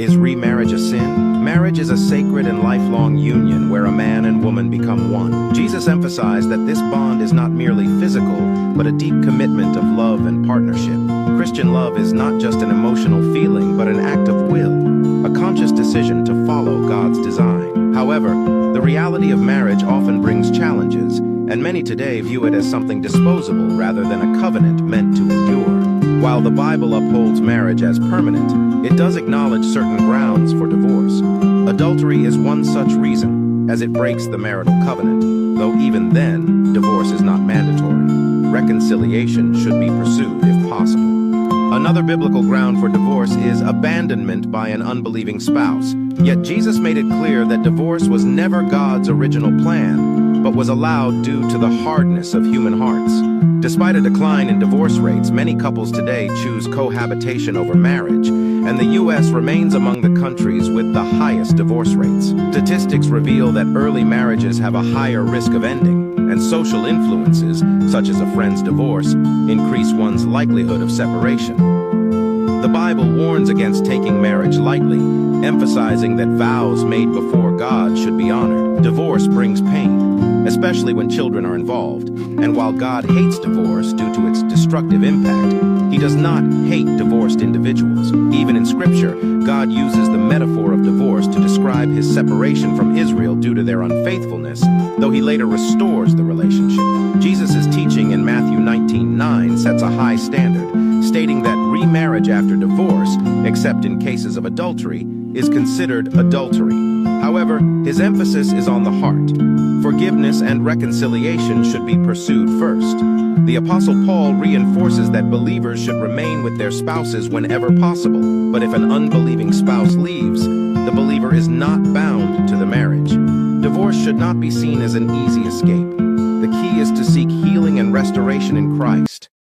Is remarriage a sin? Marriage is a sacred and lifelong union where a man and woman become one. Jesus emphasized that this bond is not merely physical, but a deep commitment of love and partnership. Christian love is not just an emotional feeling, but an act of will, a conscious decision to follow God's design. However, the reality of marriage often brings challenges, and many today view it as something disposable rather than a covenant meant to endure. While the Bible upholds marriage as permanent, it does acknowledge certain grounds for divorce. Adultery is one such reason, as it breaks the marital covenant, though even then, divorce is not mandatory. Reconciliation should be pursued if possible. Another biblical ground for divorce is abandonment by an unbelieving spouse. Yet Jesus made it clear that divorce was never God's original plan, but was allowed due to the hardness of human hearts. Despite a decline in divorce rates, many couples today choose cohabitation over marriage, and the U.S. remains among the countries with the highest divorce rates. Statistics reveal that early marriages have a higher risk of ending, and social influences, such as a friend's divorce, increase one's likelihood of separation. The Bible warns against taking marriage lightly, emphasizing that vows made before God should be honored. Divorce brings pain, especially when children are involved, and while God hates divorce due to its destructive impact, He does not hate divorced individuals. Even in Scripture, God uses the metaphor of divorce to describe His separation from Israel due to their unfaithfulness, though He later restores the relationship. Jesus' teaching in Matthew 19:9 sets a high standard, stating that remarriage after divorce, except in cases of adultery, is considered adultery. However, His emphasis is on the heart. Forgiveness and reconciliation should be pursued first. The Apostle Paul reinforces that believers should remain with their spouses whenever possible, but if an unbelieving spouse leaves, the believer is not bound to the marriage. Divorce should not be seen as an easy escape. The key is to seek healing and restoration in Christ.